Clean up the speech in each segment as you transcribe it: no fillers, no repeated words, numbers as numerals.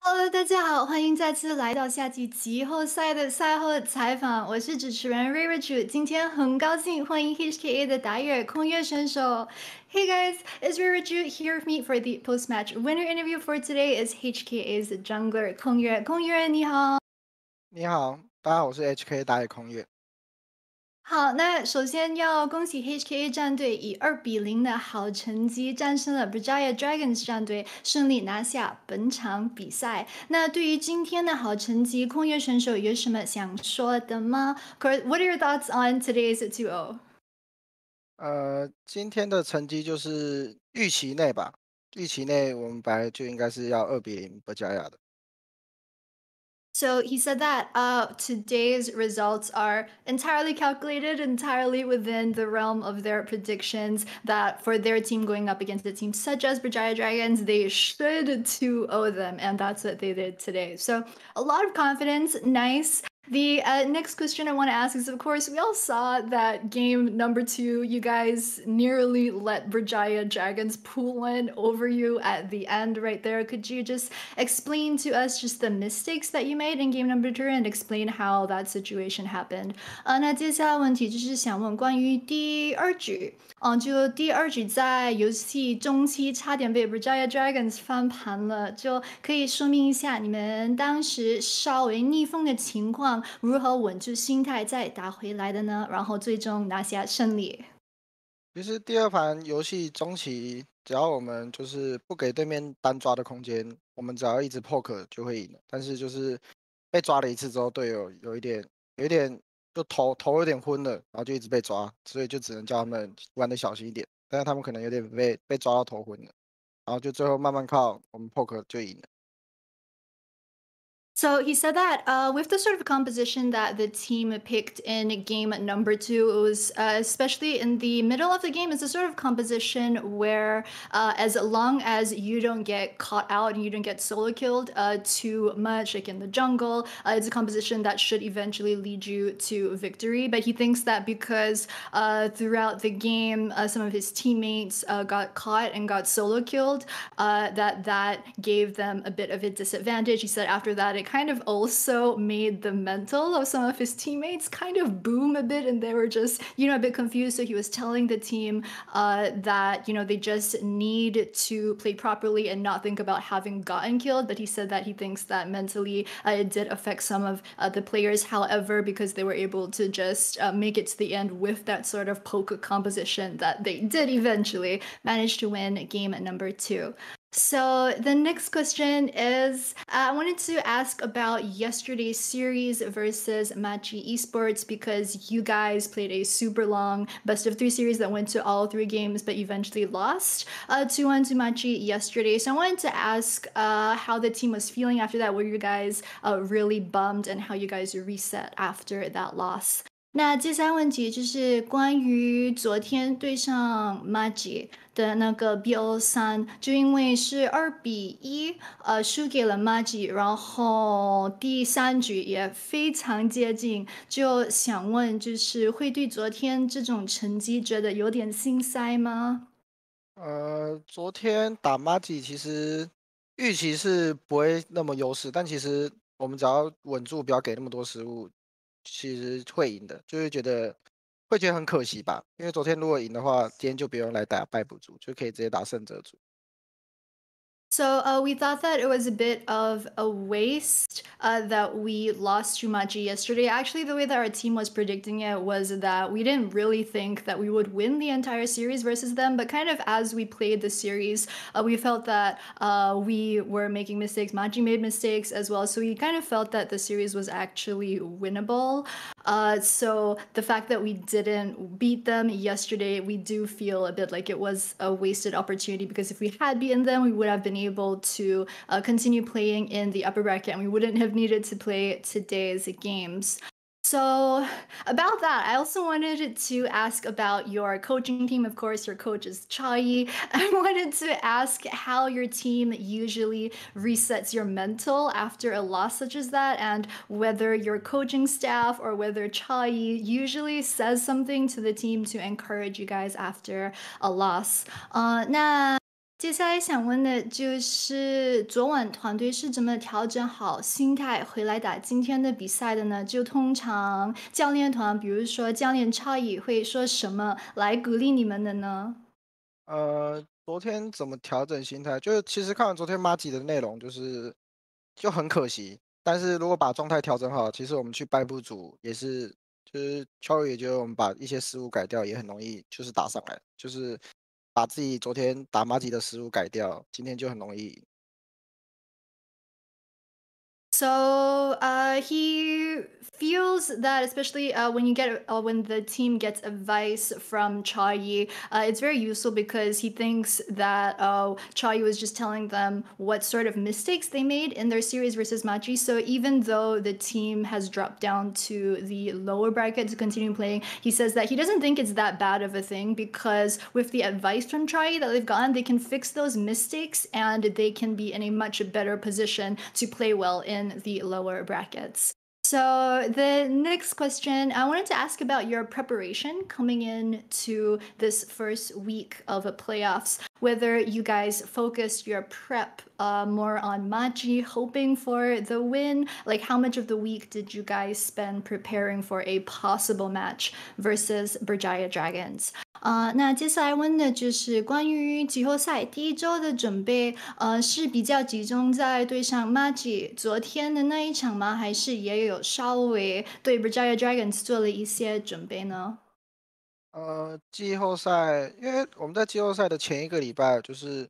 Hello，大家好，欢迎再次来到夏季季后赛的赛后采访，我是主持人 Reirachuu。今天很高兴欢迎 HKA 的打野空月选手。Hey guys, it's Reirachuu here with me for the post-match winner interview for today is HKA's jungler 空月。空月你好。你好，大家好，我是 HK 打野空月。好，那首先要恭喜 HKA 战队以2-0的好成绩战胜了 Reirachuu Dragons 战队，顺利拿下本场比赛。那对于今天的好成绩，空月选手有什么想说的吗？ What are your thoughts on today's 2-0? 今天的成绩就是预期内吧，预期内我们本来就应该是要2-0不加亚的。So he said that today's results are entirely calculated, entirely within the realm of their predictions. That for their team going up against a team such as Reirachuu Dragons, they should 2-0 them, and that's what they did today. So a lot of confidence, nice. The next question I want to ask is, of course, we all saw that game number 2. You guys nearly let Reirachuu Dragons pull one over you at the end right there. Could you just explain to us just the mistakes that you made in game number 2 and explain how that situation happened? 那接下来问题就是想问关于第二局。就第二局在游戏中期差点被 Reirachuu Dragons 翻盘了，就可以说明一下你们当时稍微逆风的情况，如何稳住心态再打回来的呢？然后最终拿下胜利。其实第二盘游戏中期，只要我们就是不给对面单抓的空间，我们只要一直 poke 就会赢了。但是就是被抓了一次之后，队友有一点就头有点昏了，然后就一直被抓，所以就只能叫他们玩的小心一点。但是他们可能有点被抓到头昏了，然后就最后慢慢靠我们 poke 就赢了。So he said that with the sort of composition that the team picked in game number 2, it was especially in the middle of the game, it's a sort of composition where as long as you don't get caught out and you don't get solo killed too much, like in the jungle, it's a composition that should eventually lead you to victory. But he thinks that because throughout the game, some of his teammates got caught and got solo killed, that gave them a bit of a disadvantage. He said after that, it kind of also made the mental of some of his teammates kind of boom a bit, and they were just, a bit confused. So he was telling the team that, they just need to play properly and not think about having gotten killed. But he said that he thinks that mentally it did affect some of the players. However, because they were able to just make it to the end with that sort of poker composition, that they did eventually manage to win game number 2. So the next question is I wanted to ask about yesterday's series versus Machi Esports because you guys played a super long best of 3 series that went to all 3 games but eventually lost 2-1 to Machi yesterday. So I wanted to ask how the team was feeling after that. Were you guys really bummed and how you guys reset after that loss? 那接下来问题就是关于昨天对上 Magi 的那个 BO3，就因为是2-1，输给了 Magi，然后第3局也非常接近，就想问，就是会对昨天这种成绩觉得有点心塞吗？昨天打 Magi 其实预期是不会那么优势，但其实我们只要稳住，不要给那么多失误，其实会赢的。会觉得很可惜吧，因为昨天如果赢的话，今天就不用来打败补组，就可以直接打胜者组。So we thought that it was a bit of a waste that we lost Chumachi yesterday. Actually, the way that our team was predicting it was that we didn't really think that we would win the entire series versus them, but kind of as we played the series, we felt that we were making mistakes. Machi made mistakes as well, so we kind of felt that the series was actually winnable. So the fact that we didn't beat them yesterday, we do feel a bit like it was a wasted opportunity because if we had beaten them, we would have been able to continue playing in the upper bracket and we wouldn't have needed to play today's games. So, about that, I also wanted to ask about your coaching team. Of course, your coach is Chai. I wanted to ask how your team usually resets your mental after a loss such as that, and whether your coaching staff or whether Chai usually says something to the team to encourage you guys after a loss. 那接下来想问的就是昨晚团队是怎么调整好心态回来打今天的比赛的呢？就通常教练团，比如说教练超宇会说什么来鼓励你们的呢？昨天怎么调整心态？就是其实看完昨天马吉的内容，就很可惜。但是如果把状态调整好，其实我们去败部组也是，就是秋雨也觉得我们把一些失误改掉，也很容易就是打上来，就是把自己昨天打马吉的失误改掉，今天就很容易赢。So he feels that, especially when the team gets advice from Chai, it's very useful because he thinks that Chai was just telling them what sort of mistakes they made in their series versus Machi. So even though the team has dropped down to the lower bracket to continue playing, he says that he doesn't think it's that bad of a thing because with the advice from Chai that they've gotten, they can fix those mistakes and they can be in a much better position to play well in the lower brackets. So the next question, I wanted to ask about your preparation coming into this first week of playoffs. Whether you guys focused your prep more on Machi, hoping for the win. Like, how much of the week did you guys spend preparing for a possible match versus Berjaya Dragons? 那接下来问的就是关于季后赛第一周的准备，是比较集中在对上 Magi 昨天的那一场吗？还是也有稍微对 Berjaya Dragons 做了一些准备呢？季后赛，因为我们在季后赛的前一个礼拜，就是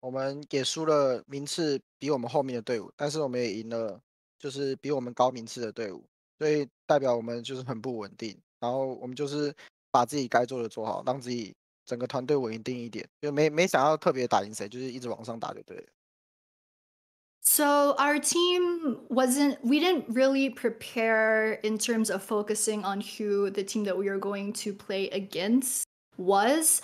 我们也输了名次比我们后面的队伍，但是我们也赢了，就是比我们高名次的队伍，所以代表我们就是很不稳定。然后我们就是把自己该做的做好，让自己整个团队稳定一点，就没想要特别打赢谁，就是一直往上打就对了。So our team we didn't really prepare in terms of focusing on who the team that we are going to play against was.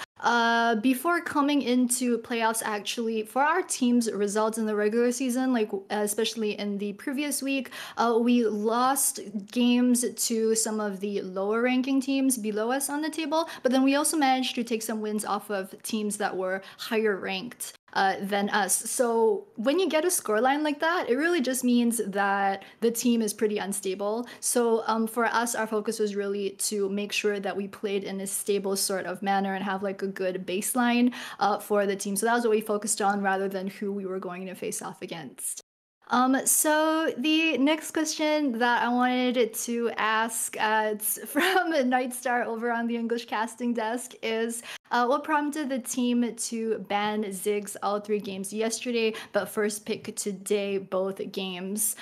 Before coming into playoffs, actually, for our team's results in the regular season, like especially in the previous week, we lost games to some of the lower ranking teams below us on the table, but then we also managed to take some wins off of teams that were higher ranked than us. So when you get a scoreline like that, it really just means that the team is pretty unstable. So for us, our focus was really to make sure that we played in a stable sort of manner and have like a good baseline for the team. So that was what we focused on rather than who we were going to face off against. So the next question that I wanted to ask it's from Nightstar over on the English casting desk is what prompted the team to ban Ziggs all three games yesterday, but first pick today both games?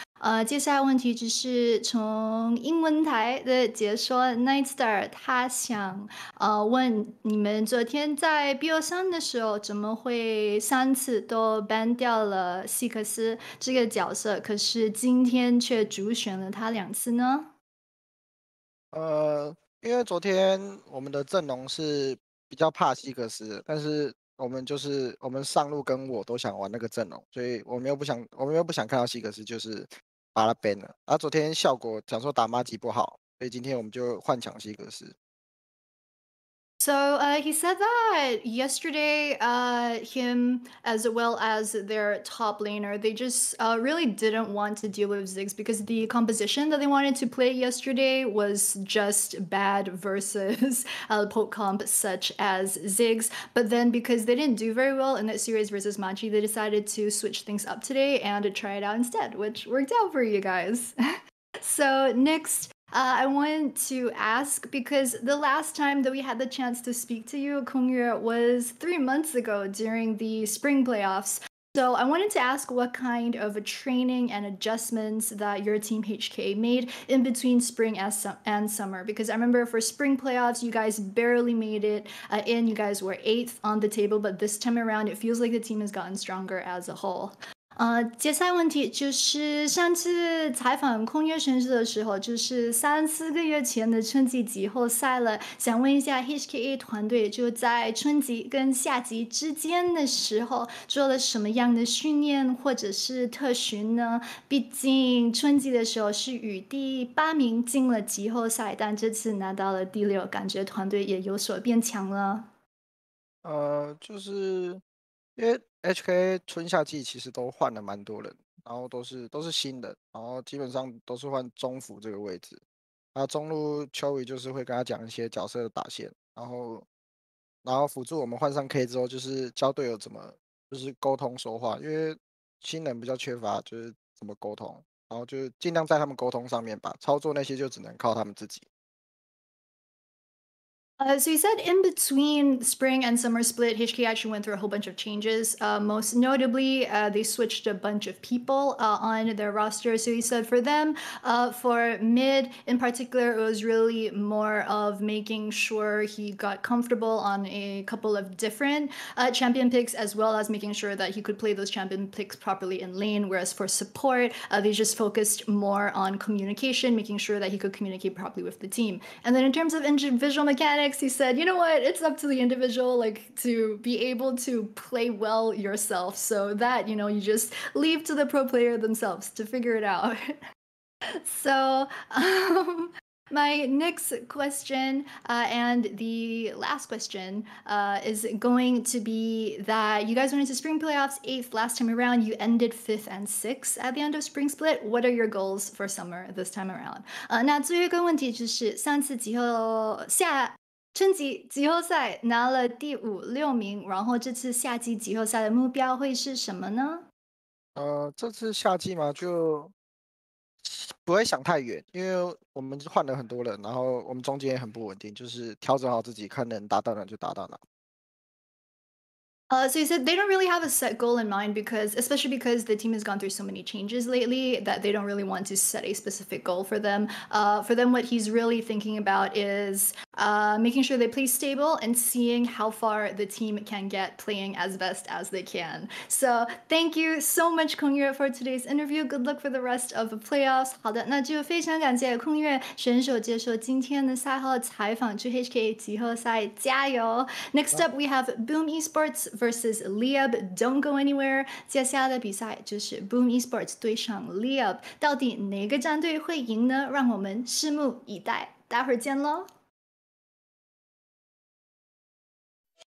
接下来问题就是从英文台的解说 Nightstar，他想问你们昨天在 BO3的时候，怎么会3次都 ban 掉了希克斯这个角色，可是今天却主选了他2次呢？因为昨天我们的阵容是比较怕希格斯，但是我们上路跟我都想玩那个阵容，所以我们又不想看到希格斯，就是把他 ban 了。然后昨天效果讲说打马吉不好，所以今天我们就换抢希格斯。So he said that yesterday, him as well as their top laner, they just really didn't want to deal with Ziggs because the composition that they wanted to play yesterday was just bad versus poke comp such as Ziggs. But then because they didn't do very well in that series versus Machi, they decided to switch things up today and to try it out instead, which worked out for you guys. So next, I wanted to ask because the last time that we had the chance to speak to you, Kongyue, was 3 months ago during the spring playoffs. So I wanted to ask what kind of a training and adjustments that your team HKA made in between spring and summer. Because I remember for spring playoffs, you guys barely made it in. You guys were 8th on the table, but this time around, it feels like the team has gotten stronger as a whole. 接下来问题就是上次采访空月选手的时候，就是3、4个月前的春季季后赛了。想问一下 HKA 团队就在春季跟夏季之间的时候做了什么样的训练或者是特训呢？毕竟春季的时候是与第8名进了季后赛，但这次拿到了第6，感觉团队也有所变强了。就是因为 HKA 春夏季其实都换了蛮多人，然后都是新的，然后基本上都是换中辅这个位置。然后中路秋雨就是会跟他讲一些角色的打线，然后辅助我们换上 K 之后，就是教队友怎么就是沟通说话，因为新人比较缺乏就是怎么沟通，然后就尽量在他们沟通上面吧，操作那些就只能靠他们自己。So you said in between spring and summer split, HK actually went through a whole bunch of changes. Most notably, they switched a bunch of people on their roster. So you said for them, for mid in particular, it was really more of making sure he got comfortable on a couple of different champion picks, as well as making sure that he could play those champion picks properly in lane. Whereas for support, they just focused more on communication, making sure that he could communicate properly with the team. And then in terms of individual mechanics, he said, you know what, it's up to the individual, like to be able to play well yourself. So that, you just leave to the pro player themselves to figure it out. So, my next question and the last question is going to be that you guys went into spring playoffs 8th last time around. You ended 5th and 6th at the end of spring split. What are your goals for summer this time around? 那最后一个问题就是上次春季季后赛拿了第5、6名，然后这次夏季季后赛的目标会是什么呢？这次夏季嘛，就不会想太远，因为我们换了很多人，然后我们中间也很不稳定，就是调整好自己，看能打到哪就打到哪。So you said they don't really have a set goal in mind because, especially because the team has gone through so many changes lately, that they don't really want to set a specific goal for them. For them, what he's really thinking about is making sure they play stable and seeing how far the team can get playing as best as they can. So thank you so much, Kongyue, for today's interview. Good luck for the rest of the playoffs. 好的，那就非常感谢Kongyue选手接受今天的赛后采访，祝 HKA 季后赛加油！Next up, we have Boom Esports versus Liab. Don't go anywhere. 接下来的比赛就是 Boom Esports 对上 Liab，到底哪个战队会赢呢？让我们拭目以待。待会儿见喽！